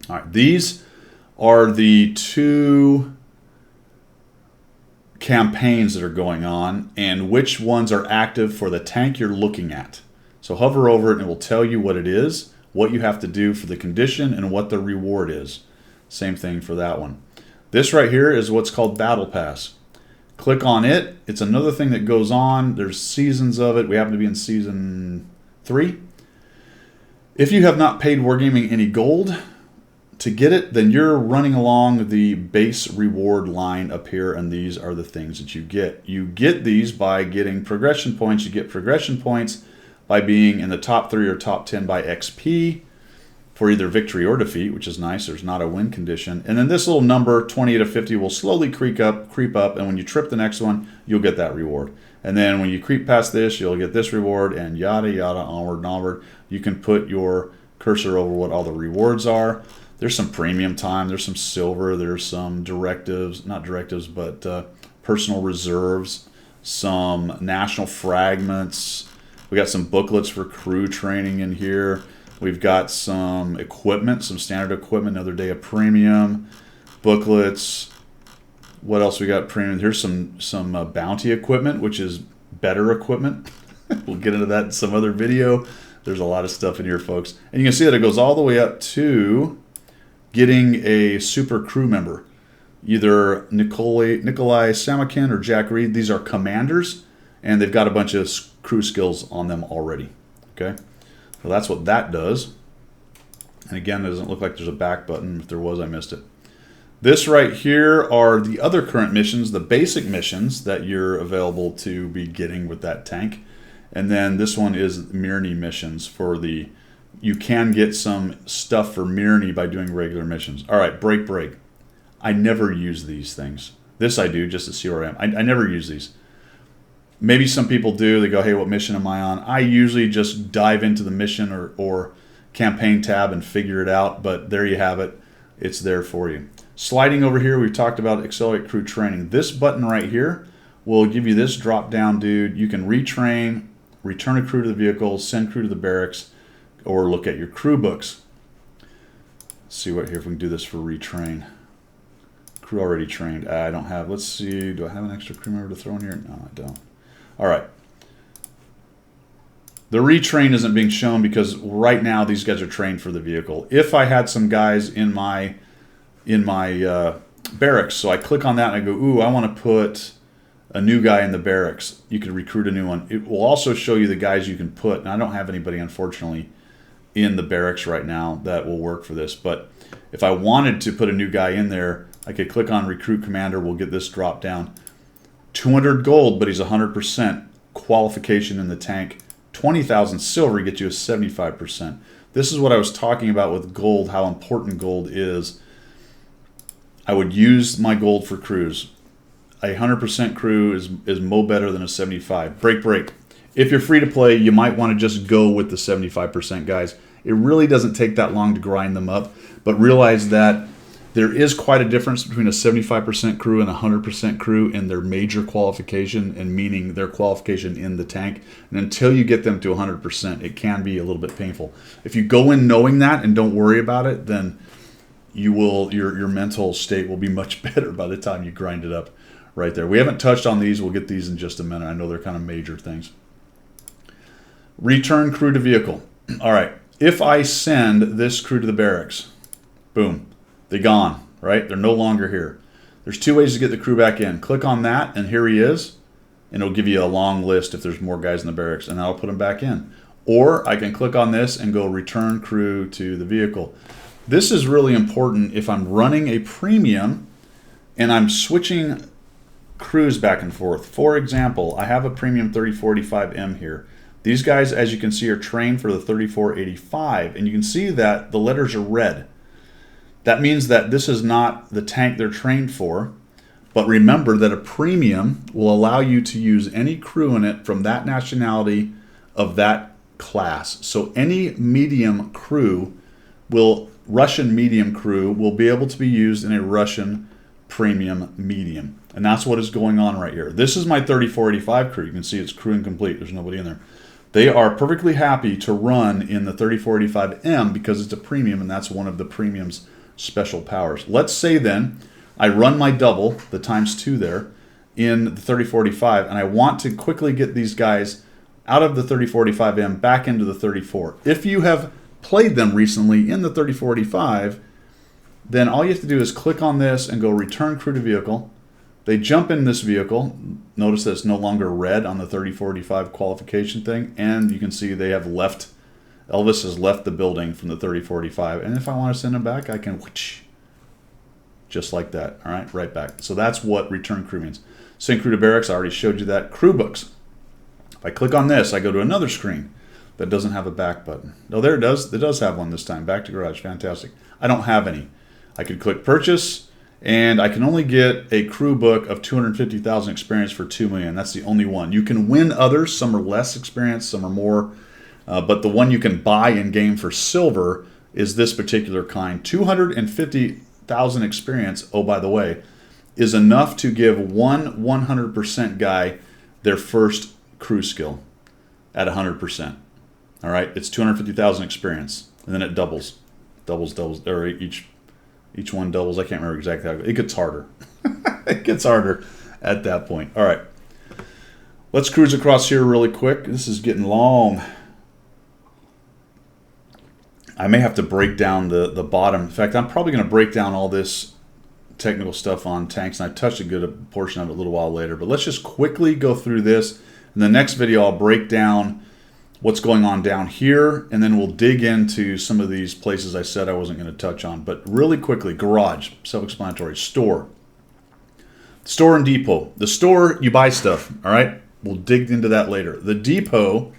All right, these are the two campaigns that are going on and which ones are active for the tank you're looking at. So hover over it and it will tell you what it is, what you have to do for the condition, and what the reward is. Same thing for that one. This right here is what's called Battle Pass. Click on it. It's another thing that goes on. There's seasons of it. We happen to be in season 3. If you have not paid Wargaming any gold to get it, then you're running along the base reward line up here, and these are the things that you get. You get these by getting progression points. You get progression points by being in the top 3 or top 10 by XP for either victory or defeat, which is nice. There's not a win condition. And then this little number, 20 to 50, will slowly creep up, and when you trip the next one, you'll get that reward. And then when you creep past this, you'll get this reward, and yada, yada, onward and onward. You can put your cursor over what all the rewards are. There's some premium time, there's some silver, there's some directives, not directives, but personal reserves, some national fragments. We got some booklets for crew training in here. We've got some equipment, some standard equipment, another day of premium, booklets. What else we got premium? Here's some bounty equipment, which is better equipment. We'll get into that in some other video. There's a lot of stuff in here, folks. And you can see that it goes all the way up to getting a super crew member. Either Nikolai Samakin or Jack Reed. These are commanders, and they've got a bunch of crew skills on them already. Okay? So that's what that does. And again, it doesn't look like there's a back button. If there was, I missed it. This right here are the other current missions, the basic missions that you're available to be getting with that tank. And then this one is Mirny missions for the... You can get some stuff for Mirny by doing regular missions. All right, break. I never use these things. This I do just to see where I am. I never use these. Maybe some people do. They go, hey, what mission am I on? I usually just dive into the mission or campaign tab and figure it out, but there you have it. It's there for you. Sliding over here, we've talked about Accelerate Crew Training. This button right here will give you this drop-down, dude. You can retrain, return a crew to the vehicle, send crew to the barracks, or look at your crew books. Let's see what here if we can do this for retrain. Crew already trained. I don't have, let's see, do I have an extra crew member to throw in here? No, I don't. All right. The retrain isn't being shown because right now these guys are trained for the vehicle. If I had some guys in my barracks, so I click on that and I go, ooh, I want to put a new guy in the barracks. You could recruit a new one. It will also show you the guys you can put. And I don't have anybody, unfortunately, in the barracks right now that will work for this. But if I wanted to put a new guy in there, I could click on Recruit Commander. We'll get this drop down. 200 gold, but he's 100% qualification in the tank. 20,000 silver gets you a 75%. This is what I was talking about with gold, how important gold is. I would use my gold for crews. A 100% crew is mo better than a 75. Break. If you're free to play, you might want to just go with the 75% guys. It really doesn't take that long to grind them up, but realize that there is quite a difference between a 75% crew and a 100% crew in their major qualification, and meaning their qualification in the tank. And until you get them to 100%, it can be a little bit painful. If you go in knowing that and don't worry about it, then you will your mental state will be much better by the time you grind it up right there. We haven't touched on these. We'll get these in just a minute. I know they're kind of major things. Return crew to vehicle. All right. If I send this crew to the barracks, boom, they're gone, right? They're no longer here. There's two ways to get the crew back in. Click on that, and here he is, and it'll give you a long list if there's more guys in the barracks, and I'll put them back in. Or I can click on this and go return crew to the vehicle. This is really important if I'm running a premium and I'm switching crews back and forth. For example, I have a premium 3045M here. These guys, as you can see, are trained for the 3485, and you can see that the letters are red. That means that this is not the tank they're trained for, but remember that a premium will allow you to use any crew in it from that nationality of that class. So any medium crew Russian medium crew will be able to be used in a Russian premium medium. And that's what is going on right here. This is my 3485 crew. You can see it's crew incomplete. There's nobody in there. They are perfectly happy to run in the 3485M because it's a premium, and that's one of the premium's special powers. Let's say then I run my double, the ×2 there, in the 3045, and I want to quickly get these guys out of the 3045M back into the 34. If you have played them recently in the 3045, then all you have to do is click on this and go return crew to vehicle. They jump in this vehicle. Notice that it's no longer red on the 3045 qualification thing, and you can see they have left. Elvis has left the building from the 3045, and if I want to send him back, I can whoosh, just like that. All right, right back. So that's what return crew means. Send crew to barracks. I already showed you that. Crew books. If I click on this, I go to another screen that doesn't have a back button. No, there it does. It does have one this time. Back to garage. Fantastic. I don't have any. I could click purchase, and I can only get a crew book of 250,000 experience for 2 million. That's the only one. You can win others. Some are less experience, some are more. But the one you can buy in game for silver is this particular kind. 250,000 experience, oh, by the way, is enough to give one 100% guy their first crew skill at 100%. All right, it's 250,000 experience, and then it doubles, or each one doubles. I can't remember exactly how it gets harder. It gets harder at that point. All right, let's cruise across here really quick. This is getting long. I may have to break down the bottom. In fact, I'm probably going to break down all this technical stuff on tanks, and I touched a good portion of it a little while later. But let's just quickly go through this. In the next video, I'll break down what's going on down here, and then we'll dig into some of these places I said I wasn't going to touch on. But really quickly, garage, self-explanatory. Store and depot. The store, you buy stuff, all right? We'll dig into that later. The depot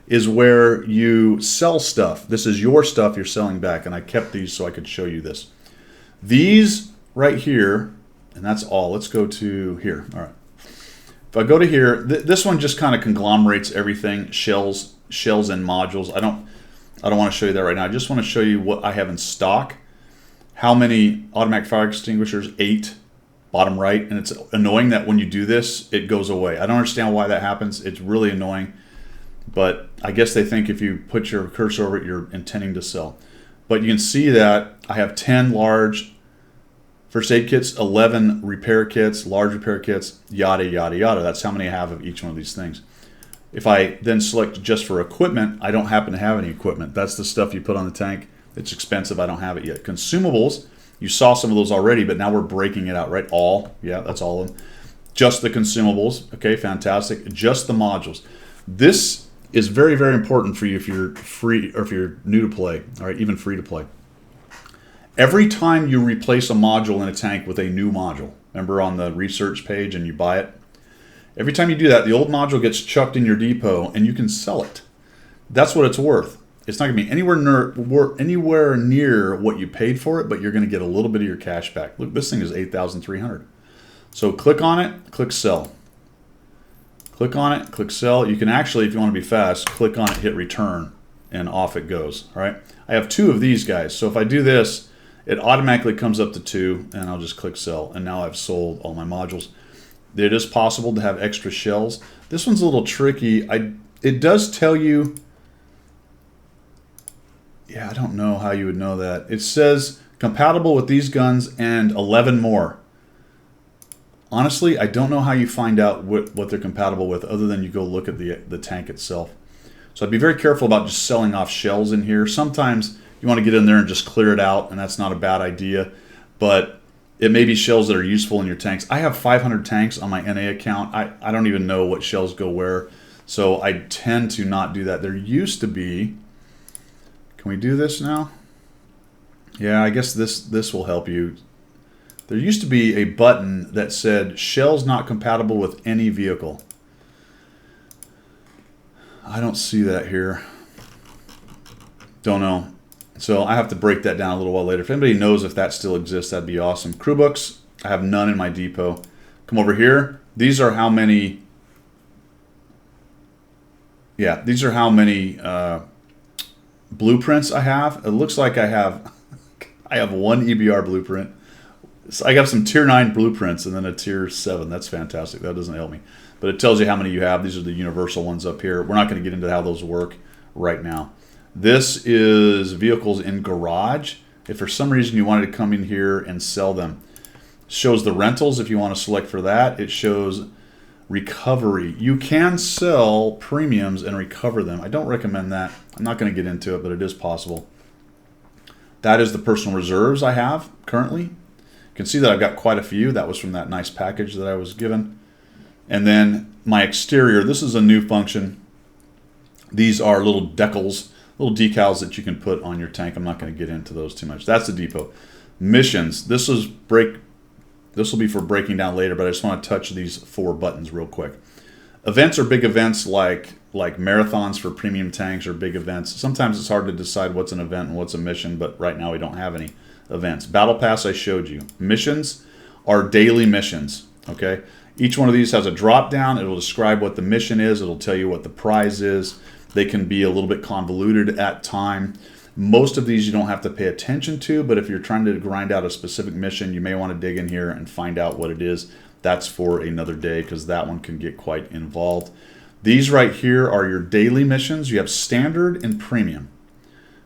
is where you sell stuff. This is your stuff you're selling back, and I kept these so I could show you this. These right here, and that's all. Let's go to here. All right. If I go to here, this one just kind of conglomerates everything, shells and modules. I don't want to show you that right now. I just want to show you what I have in stock. How many automatic fire extinguishers? 8, bottom right. And it's annoying that when you do this, it goes away. I don't understand why that happens. It's really annoying. But I guess they think if you put your cursor over it, you're intending to sell. But you can see that I have 10 large First aid kits, 11 repair kits, large repair kits, yada, yada, yada. That's how many I have of each one of these things. If I then select just for equipment, I don't happen to have any equipment. That's the stuff you put on the tank. It's expensive. I don't have it yet. Consumables, you saw some of those already, but now we're breaking it out, right? All, yeah, that's all of them. Just the consumables, okay, fantastic. Just the modules. This is very, very important for you if you're free or if you're new to play, all right, even free to play. Every time you replace a module in a tank with a new module, remember on the research page and you buy it? Every time you do that, the old module gets chucked in your depot and you can sell it. That's what it's worth. It's not going to be anywhere near what you paid for it, but you're going to get a little bit of your cash back. Look, this thing is $8,300. So click on it, click sell. Click on it, click sell. You can actually, if you want to be fast, click on it, hit return, and off it goes. All right. I have 2 of these guys. So if I do this, it automatically comes up to 2, and I'll just click sell. And now I've sold all my modules. It is possible to have extra shells. This one's a little tricky. It does tell you, yeah, I don't know how you would know that. It says compatible with these guns and 11 more. Honestly, I don't know how you find out what they're compatible with other than you go look at the tank itself. So I'd be very careful about just selling off shells in here. Sometimes you want to get in there and just clear it out, and that's not a bad idea. But it may be shells that are useful in your tanks. I have 500 tanks on my NA account. I don't even know what shells go where. So I tend to not do that. There used to be... Can we do this now? Yeah, I guess this will help you. There used to be a button that said shells not compatible with any vehicle. I don't see that here. Don't know. So I have to break that down a little while later. If anybody knows if that still exists, that'd be awesome. Crew books, I have none in my depot. Come over here. These are how many... Yeah, these are how many blueprints I have. It looks like I have one EBR blueprint. So I got some tier 9 blueprints and then a tier 7. That's fantastic. That doesn't help me. But it tells you how many you have. These are the universal ones up here. We're not going to get into how those work right now. This is vehicles in garage. If for some reason you wanted to come in here and sell them. It shows the rentals if you want to select for that. It shows recovery. You can sell premiums and recover them. I don't recommend that. I'm not going to get into it, but it is possible. That is the personal reserves I have currently. You can see that I've got quite a few. That was from that nice package that I was given. And then my exterior, this is a new function. These are little decals, little decals that you can put on your tank. I'm not going to get into those too much. That's the depot. Missions. This will be for breaking down later, but I just want to touch these 4 buttons real quick. Events are big events like marathons for premium tanks or big events. Sometimes it's hard to decide what's an event and what's a mission, but right now we don't have any events. Battle Pass I showed you. Missions are daily missions, okay? Each one of these has a drop down. It will describe what the mission is. It'll tell you what the prize is. They can be a little bit convoluted at time. Most of these you don't have to pay attention to, but if you're trying to grind out a specific mission, you may want to dig in here and find out what it is. That's for another day because that one can get quite involved. These right here are your daily missions. You have standard and premium.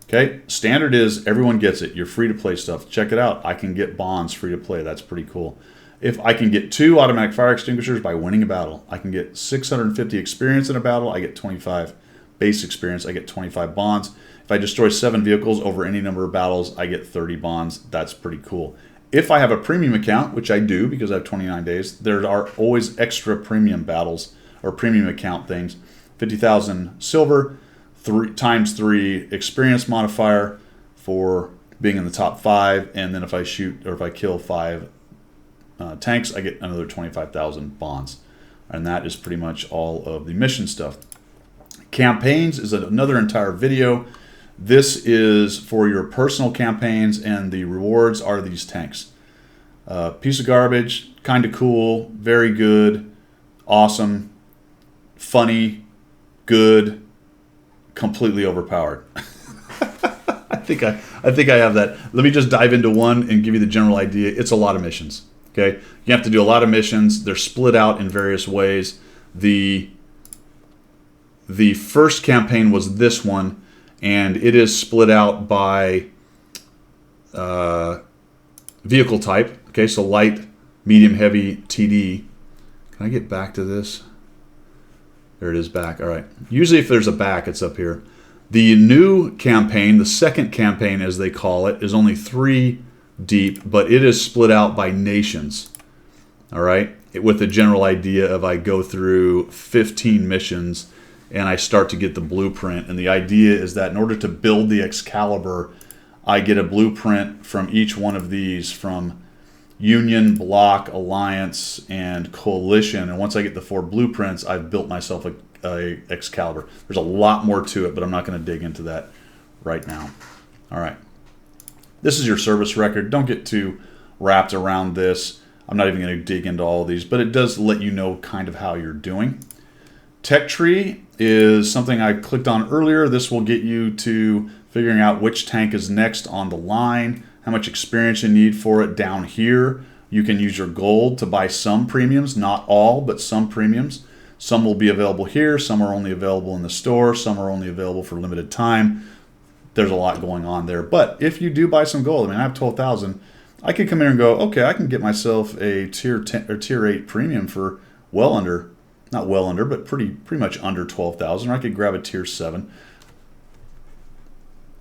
Okay, standard is everyone gets it. You're free to play stuff. Check it out. I can get bonds free to play. That's pretty cool. If I can get 2 automatic fire extinguishers by winning a battle, I can get 650 experience in a battle. I get 25 base experience. I get 25 bonds. If I destroy 7 vehicles over any number of battles, I get 30 bonds. That's pretty cool. If I have a premium account, which I do because I have 29 days, there are always extra premium battles or premium account things. 50,000 silver, 3 times 3 experience modifier for being in the top 5, and then if I shoot or if I kill 5 tanks, I get another 25,000 bonds. And that is pretty much all of the mission stuff. Campaigns is another entire video. This is for your personal campaigns, and the rewards are these tanks. Piece of garbage, kind of cool, very good, awesome, funny, good, completely overpowered. I think I have that. Let me just dive into one and give you the general idea. It's a lot of missions. Okay, you have to do a lot of missions. They're split out in various ways. The first campaign was this one, and it is split out by vehicle type. Okay, so light, medium, heavy, TD. Can I get back to this? There it is back. All right. Usually if there's a back, it's up here. The new campaign, the second campaign as they call it, is only 3 deep, but it is split out by nations. All right, with the general idea of I go through 15 missions and I start to get the blueprint. And the idea is that in order to build the Excalibur, I get a blueprint from each one of these, from Union, Bloc, Alliance, and Coalition. And once I get the 4 blueprints, I've built myself a Excalibur. There's a lot more to it, but I'm not going to dig into that right now. All right. This is your service record. Don't get too wrapped around this. I'm not even going to dig into all of these, but it does let you know kind of how you're doing. Tech tree is something I clicked on earlier. This will get you to figuring out which tank is next on the line, how much experience you need for it. Down here, you can use your gold to buy some premiums, not all, but some premiums. Some will be available here, some are only available in the store, some are only available for limited time. There's a lot going on there. But if you do buy some gold, I mean, I have 12,000. I could come here and go, okay, I can get myself a tier 10 or tier 8 premium for well under, not well under, but pretty much under 12,000. Or I could grab a tier 7.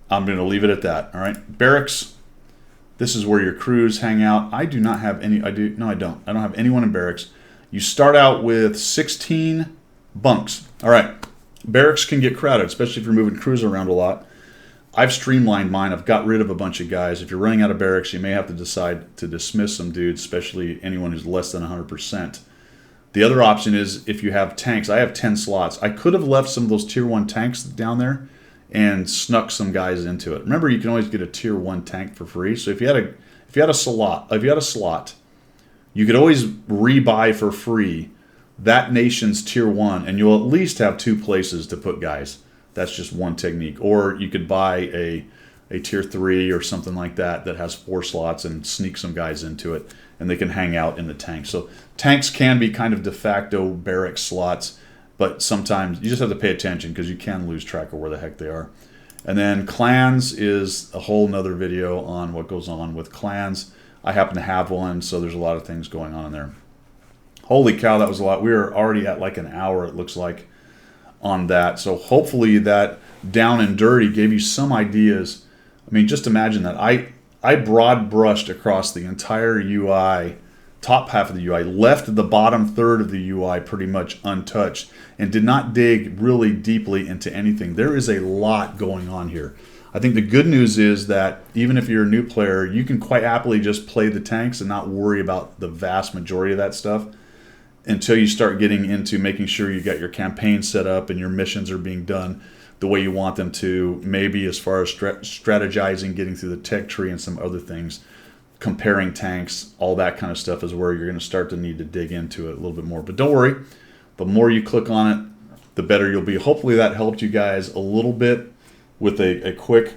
I'm going to leave it at that. All right, Barracks. This is where your crews hang out. I do not have any. I don't. I don't have anyone in Barracks. You start out with 16 bunks. All right, Barracks can get crowded, especially if you're moving crews around a lot. I've streamlined mine. I've got rid of a bunch of guys. If you're running out of barracks, you may have to decide to dismiss some dudes, especially anyone who's less than 100%. The other option is if you have tanks. I have 10 slots. I could have left some of those tier 1 tanks down there and snuck some guys into it. Remember, you can always get a tier 1 tank for free. So if you had a slot, you could always rebuy for free that nation's tier 1, and you'll at least have 2 places to put guys. That's just one technique. Or you could buy a tier 3 or something like that that has 4 slots and sneak some guys into it, and they can hang out in the tank. So tanks can be kind of de facto barracks slots, but sometimes you just have to pay attention because you can lose track of where the heck they are. And then clans is a whole nother video on what goes on with clans. I happen to have one, so there's a lot of things going on in there. Holy cow, that was a lot. We are already at like an hour, it looks like, on that. So hopefully that down and dirty gave you some ideas. I mean, just imagine that. I broad brushed across the entire UI, top half of the UI, left the bottom third of the UI pretty much untouched, and did not dig really deeply into anything. There is a lot going on here. I think the good news is that even if you're a new player, you can quite happily just play the tanks and not worry about the vast majority of that stuff until you start getting into making sure you got your campaign set up and your missions are being done the way you want them to, maybe as far as strategizing, getting through the tech tree and some other things, comparing tanks, all that kind of stuff is where you're going to start to need to dig into it a little bit more. But don't worry, the more you click on it, the better you'll be. Hopefully that helped you guys a little bit with a quick,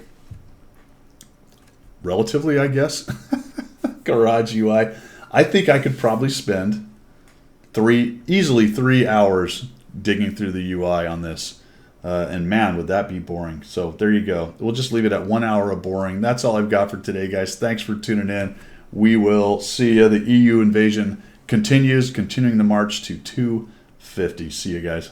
relatively, I guess, garage UI. I think I could probably spend easily 3 hours digging through the UI on this. And man, would that be boring. So there you go. We'll just leave it at 1 hour of boring. That's all I've got for today, guys. Thanks for tuning in. We will see you. The EU invasion continuing the march to 250. See you guys.